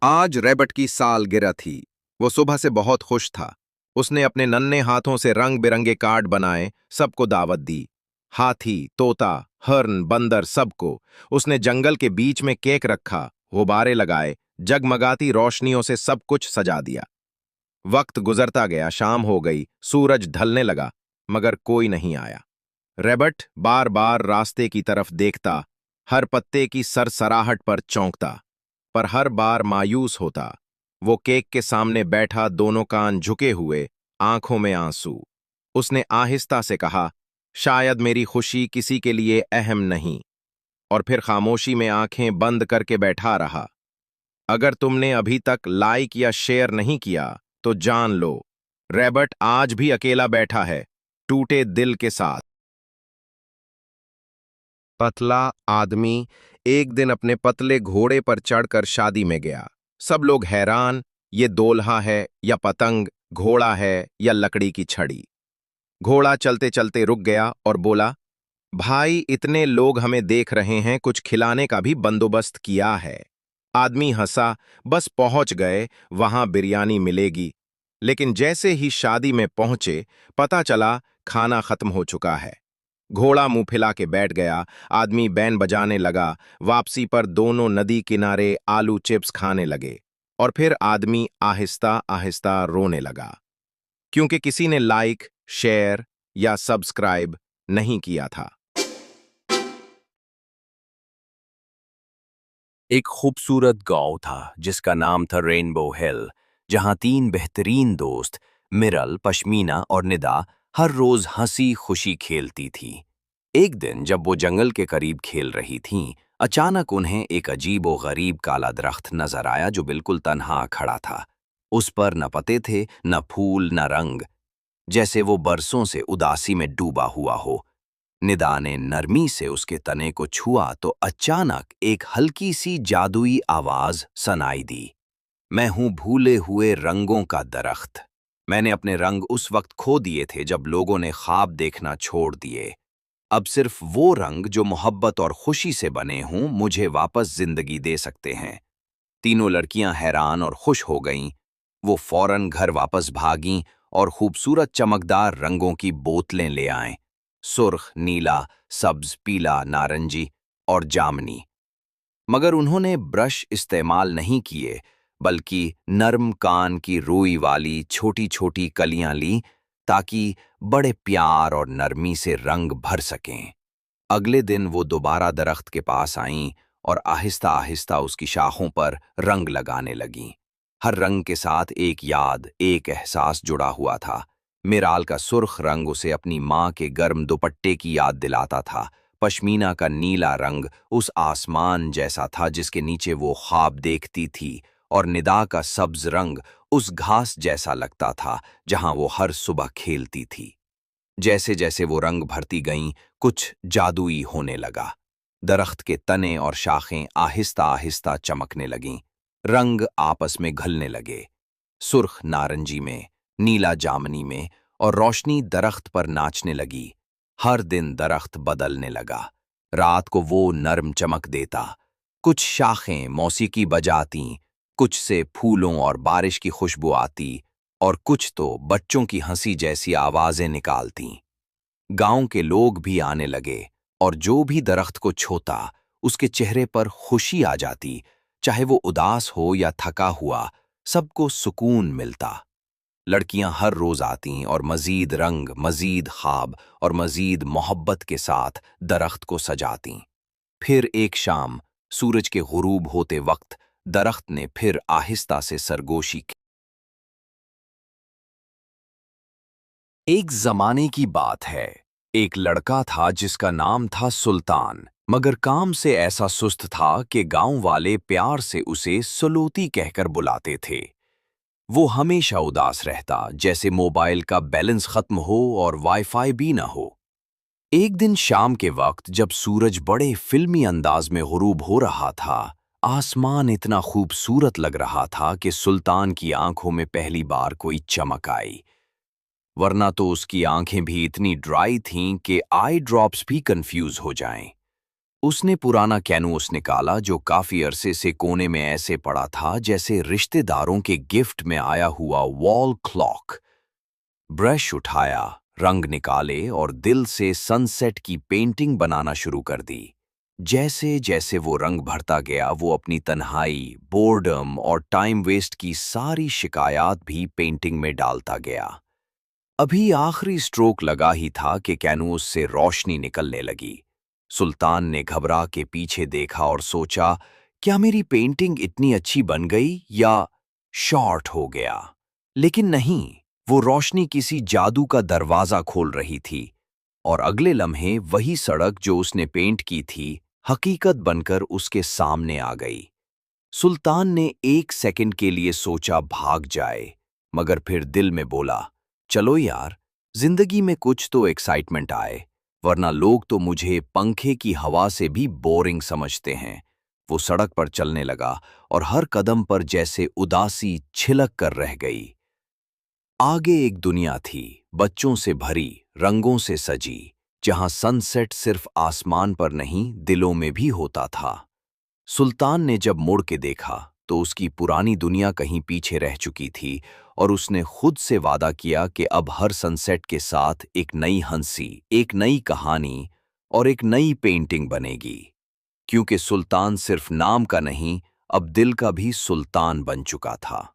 आज रैबट की सालगिरह थी। वो सुबह से बहुत खुश था। उसने अपने नन्हे हाथों से रंग बिरंगे कार्ड बनाए, सबको दावत दी। हाथी, तोता, हर्न, बंदर, सबको। उसने जंगल के बीच में केक रखा, गुब्बारे लगाए, जगमगाती रोशनियों से सब कुछ सजा दिया। वक्त गुजरता गया, शाम हो गई, सूरज ढलने लगा, मगर कोई नहीं आया। रैबट बार बार रास्ते की तरफ देखता, हर पत्ते की सरसराहट पर चौंकता, पर हर बार मायूस होता। वो केक के सामने बैठा, दोनों कान झुके हुए, आंखों में आंसू। उसने आहिस्ता से कहा, शायद मेरी खुशी किसी के लिए अहम नहीं। और फिर खामोशी में आंखें बंद करके बैठा रहा। अगर तुमने अभी तक लाइक या शेयर नहीं किया तो जान लो, रैबट आज भी अकेला बैठा है, टूटे दिल के साथ। पतला आदमी एक दिन अपने पतले घोड़े पर चढ़कर शादी में गया। सब लोग हैरान, ये दोल्हा है या पतंग, घोड़ा है या लकड़ी की छड़ी। घोड़ा चलते चलते रुक गया और बोला, भाई इतने लोग हमें देख रहे हैं, कुछ खिलाने का भी बंदोबस्त किया है। आदमी हंसा, बस पहुंच गए, वहां बिरयानी मिलेगी। लेकिन जैसे ही शादी में पहुंचे, पता चला खाना खत्म हो चुका है। घोड़ा मुंह फैला के बैठ गया। आदमी बैंड बजाने लगा। वापसी पर दोनों नदी किनारे आलू चिप्स खाने लगे। और फिर आदमी आहिस्ता आहिस्ता रोने लगा, क्योंकि किसी ने लाइक, शेयर या सब्सक्राइब नहीं किया था। एक खूबसूरत गांव था जिसका नाम था रेनबो हिल, जहां तीन बेहतरीन दोस्त मिरल, पश्मीना और निदा हर रोज हंसी खुशी खेलती थी। एक दिन जब वो जंगल के करीब खेल रही थीं, अचानक उन्हें एक अजीब व गरीब काला दरख्त नजर आया जो बिल्कुल तन्हा खड़ा था। उस पर न पत्ते थे, न फूल, न रंग, जैसे वो बरसों से उदासी में डूबा हुआ हो। निदा ने नरमी से उसके तने को छुआ तो अचानक एक हल्की सी जादुई आवाज सुनाई दी। मैं हूं भूले हुए रंगों का दरख्त। मैंने अपने रंग उस वक्त खो दिए थे जब लोगों ने ख्वाब देखना छोड़ दिए। अब सिर्फ वो रंग जो मोहब्बत और खुशी से बने हों मुझे वापस जिंदगी दे सकते हैं। तीनों लड़कियां हैरान और खुश हो गईं। वो फौरन घर वापस भागीं और खूबसूरत चमकदार रंगों की बोतलें ले आएं। सुर्ख, नीला, सब्ज, पीला, नारंगी और जामनी। मगर उन्होंने ब्रश इस्तेमाल नहीं किए, बल्कि नर्म कान की रुई वाली छोटी छोटी कलियां लीं ताकि बड़े प्यार और नरमी से रंग भर सकें। अगले दिन वो दोबारा दरख्त के पास आईं और आहिस्ता आहिस्ता उसकी शाखों पर रंग लगाने लगीं। हर रंग के साथ एक याद, एक एहसास जुड़ा हुआ था। मिराल का सुर्ख रंग उसे अपनी माँ के गर्म दुपट्टे की याद दिलाता था। पश्मीना का नीला रंग उस आसमान जैसा था जिसके नीचे वो ख्वाब देखती थी, और निदा का सब्ज रंग उस घास जैसा लगता था जहां वो हर सुबह खेलती थी। जैसे जैसे वो रंग भरती गईं, कुछ जादुई होने लगा। दरख्त के तने और शाखें आहिस्ता आहिस्ता चमकने लगीं। रंग आपस में घुलने लगे, सुर्ख नारंगी में, नीला जामनी में, और रोशनी दरख्त पर नाचने लगी। हर दिन दरख्त बदलने लगा। रात को वो नर्म चमक देता, कुछ शाखें मौसीकी बजातीं, कुछ से फूलों और बारिश की खुशबू आती, और कुछ तो बच्चों की हंसी जैसी आवाजें निकालतीं। गांव के लोग भी आने लगे, और जो भी दरख्त को छूता उसके चेहरे पर खुशी आ जाती। चाहे वो उदास हो या थका हुआ, सबको सुकून मिलता। लड़कियां हर रोज आतीं और मजीद रंग, मजीद ख्वाब और मजीद मोहब्बत के साथ दरख्त को सजातीं। फिर एक शाम, सूरज के गुरूब होते वक्त, दरख्त ने फिर आहिस्ता से सरगोशी की। एक जमाने की बात है। एक लड़का था जिसका नाम था सुल्तान, मगर काम से ऐसा सुस्त था कि गांव वाले प्यार से उसे सलोती कहकर बुलाते थे। वो हमेशा उदास रहता, जैसे मोबाइल का बैलेंस खत्म हो और वाईफाई भी ना हो। एक दिन शाम के वक्त जब सूरज बड़े फिल्मी अंदाज में गुरूब हो रहा था, आसमान इतना खूबसूरत लग रहा था कि सुल्तान की आंखों में पहली बार कोई चमक आई। वरना तो उसकी आंखें भी इतनी ड्राई थीं कि आई ड्रॉप्स भी कंफ्यूज हो जाएं। उसने पुराना कैनवस निकाला जो काफी अरसे से कोने में ऐसे पड़ा था जैसे रिश्तेदारों के गिफ्ट में आया हुआ वॉल क्लॉक। ब्रश उठाया, रंग निकाले और दिल से सनसेट की पेंटिंग बनाना शुरू कर दी। जैसे जैसे वो रंग भरता गया, वो अपनी तन्हाई, बोर्डम और टाइम वेस्ट की सारी शिकायत भी पेंटिंग में डालता गया। अभी आखिरी स्ट्रोक लगा ही था कि कैनवस से रोशनी निकलने लगी। सुल्तान ने घबरा के पीछे देखा और सोचा, क्या मेरी पेंटिंग इतनी अच्छी बन गई या शॉर्ट हो गया? लेकिन नहीं, वो रोशनी किसी जादू का दरवाजा खोल रही थी और अगले लम्हे वही सड़क जो उसने पेंट की थी हकीकत बनकर उसके सामने आ गई। सुल्तान ने 1 सेकंड के लिए सोचा भाग जाए, मगर फिर दिल में बोला, चलो यार, जिंदगी में कुछ तो एक्साइटमेंट आए, वरना लोग तो मुझे पंखे की हवा से भी बोरिंग समझते हैं। वो सड़क पर चलने लगा और हर कदम पर जैसे उदासी छिलक कर रह गई। आगे एक दुनिया थी, बच्चों से भरी, रंगों से सजी, जहां सनसेट सिर्फ आसमान पर नहीं, दिलों में भी होता था। सुल्तान ने जब मुड़ के देखा तो उसकी पुरानी दुनिया कहीं पीछे रह चुकी थी और उसने खुद से वादा किया कि अब हर सनसेट के साथ एक नई हंसी, एक नई कहानी और एक नई पेंटिंग बनेगी। क्योंकि सुल्तान सिर्फ नाम का नहीं, अब दिल का भी सुल्तान बन चुका था।